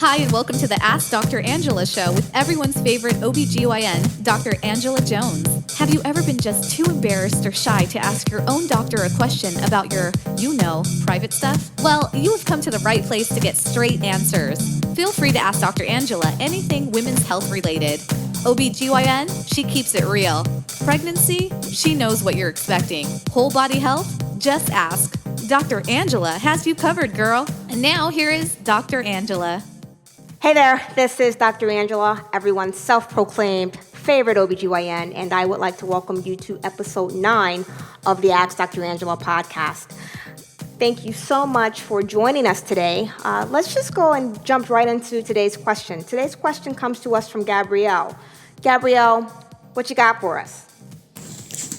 Hi, and welcome to the Ask Dr. Angela show with everyone's favorite OBGYN, Dr. Angela Jones. Have you ever been just too embarrassed or shy to ask your own doctor a question about your, private stuff? Well, you have come to the right place to get straight answers. Feel free to ask Dr. Angela anything women's health related. OBGYN, she keeps it real. Pregnancy, she knows what you're expecting. Whole body health? Just ask. Dr. Angela has you covered, girl. And now here is Dr. Angela. Hey there, this is Dr. Angela, everyone's self-proclaimed favorite OBGYN, and I would like to welcome you to episode 9 of the Ask Dr. Angela podcast. Thank you so much for joining us today. Let's just go and jump right into today's question. Today's question comes to us from Gabrielle. Gabrielle, what you got for us?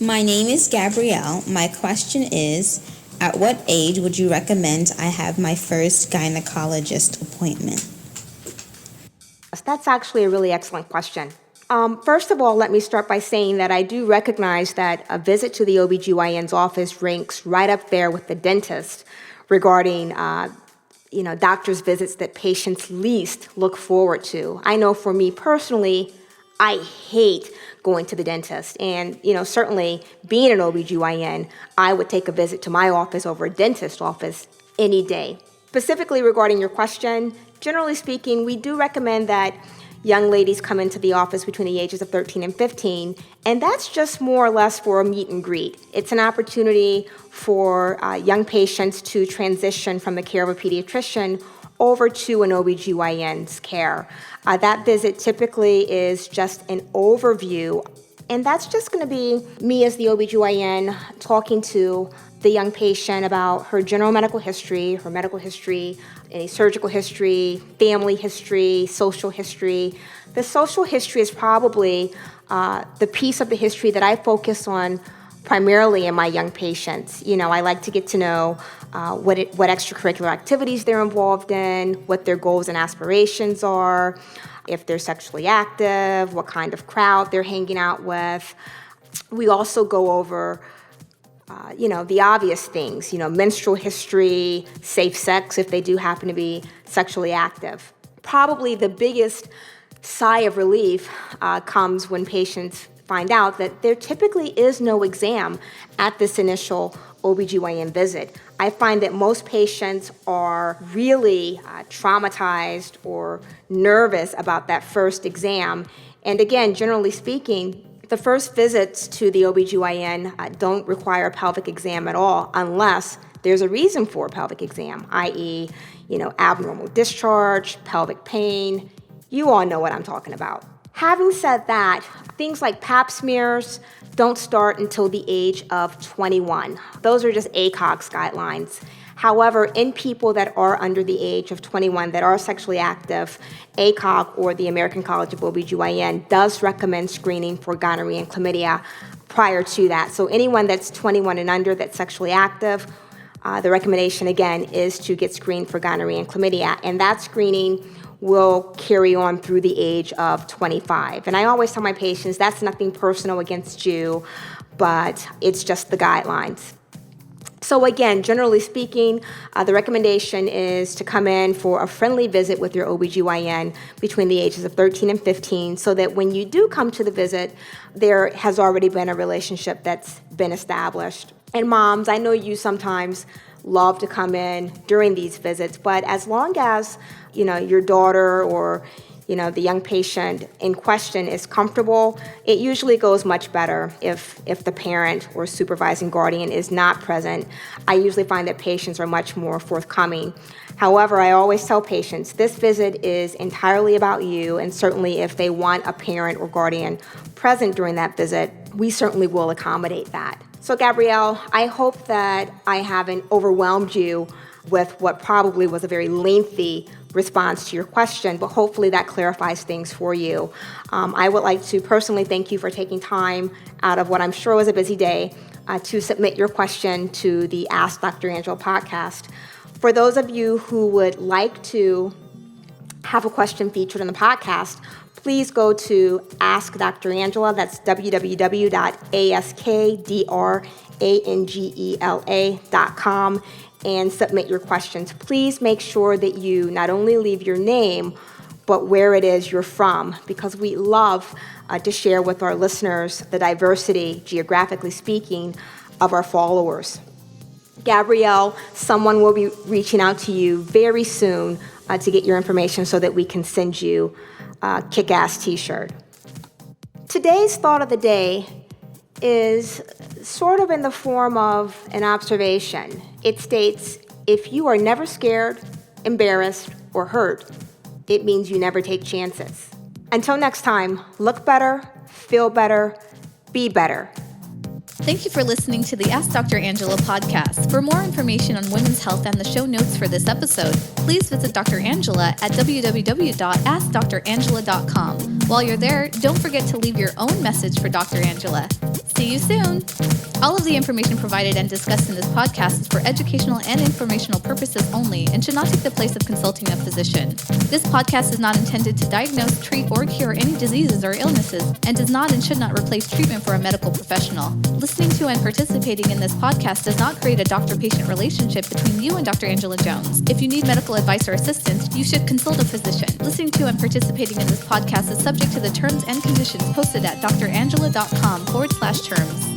My name is Gabrielle. My question is, at what age would you recommend I have my first gynecologist appointment? That's actually a really excellent question. First of all, let me start by saying that I do recognize that a visit to the OBGYN's office ranks right up there with the dentist regarding, doctor's visits that patients least look forward to. I know for me personally, I hate going to the dentist. And, certainly being an OBGYN, I would take a visit to my office over a dentist's office any day. Specifically regarding your question, generally speaking, we do recommend that young ladies come into the office between the ages of 13 and 15, and that's just more or less for a meet and greet. It's an opportunity for young patients to transition from the care of a pediatrician over to an OBGYN's care. That visit typically is just an overview, and that's just going to be me as the OBGYN talking to the young patient about her general medical history, any surgical history, family history, social history. The social history is probably the piece of the history that I focus on primarily in my young patients. I like to get to know what extracurricular activities they're involved in, what their goals and aspirations are, if they're sexually active, what kind of crowd they're hanging out with. We also go over the obvious things, menstrual history, safe sex if they do happen to be sexually active. Probably the biggest sigh of relief comes when patients find out that there typically is no exam at this initial OBGYN visit. I find that most patients are really traumatized or nervous about that first exam. And again, generally speaking, the first visits to the OBGYN don't require a pelvic exam at all unless there's a reason for a pelvic exam, i.e., abnormal discharge, pelvic pain. You all know what I'm talking about. Having said that, things like pap smears don't start until the age of 21. Those are just ACOG's guidelines. However, in people that are under the age of 21 that are sexually active, ACOG or the American College of OBGYN does recommend screening for gonorrhea and chlamydia prior to that. So anyone that's 21 and under that's sexually active, the recommendation again is to get screened for gonorrhea and chlamydia, and that screening will carry on through the age of 25. And I always tell my patients that's nothing personal against you, but it's just the guidelines. So again, generally speaking, the recommendation is to come in for a friendly visit with your OBGYN between the ages of 13 and 15 so that when you do come to the visit, there has already been a relationship that's been established. And moms, I know you sometimes love to come in during these visits, but as long as, your daughter or the young patient in question is comfortable, it usually goes much better if the parent or supervising guardian is not present. I usually find that patients are much more forthcoming. However, I always tell patients this visit is entirely about you, and certainly if they want a parent or guardian present during that visit, we certainly will accommodate that. So Gabrielle, I hope that I haven't overwhelmed you with what probably was a very lengthy response to your question, but hopefully that clarifies things for you. I would like to personally thank you for taking time out of what I'm sure was a busy day to submit your question to the Ask Dr. Angela podcast. For those of you who would like to have a question featured in the podcast, please go to Ask Dr. Angela. That's www.askdrangela.com. and submit your questions. Please make sure that you not only leave your name, but where it is you're from, because we love to share with our listeners the diversity, geographically speaking, of our followers. Gabrielle, someone will be reaching out to you very soon to get your information so that we can send you a kick-ass t-shirt. Today's thought of the day is sort of in the form of an observation. It states, if you are never scared, embarrassed, or hurt, it means you never take chances. Until next time, look better, feel better, be better. Thank you for listening to the Ask Dr. Angela podcast. For more information on women's health and the show notes for this episode, please visit Dr. Angela at www.askdrangela.com. While you're there, don't forget to leave your own message for Dr. Angela. See you soon! All of the information provided and discussed in this podcast is for educational and informational purposes only and should not take the place of consulting a physician. This podcast is not intended to diagnose, treat, or cure any diseases or illnesses and does not and should not replace treatment for a medical professional. Listening to and participating in this podcast does not create a doctor-patient relationship between you and Dr. Angela Jones. If you need medical advice or assistance, you should consult a physician. Listening to and participating in this podcast is subject to the terms and conditions posted at drangela.com/terms.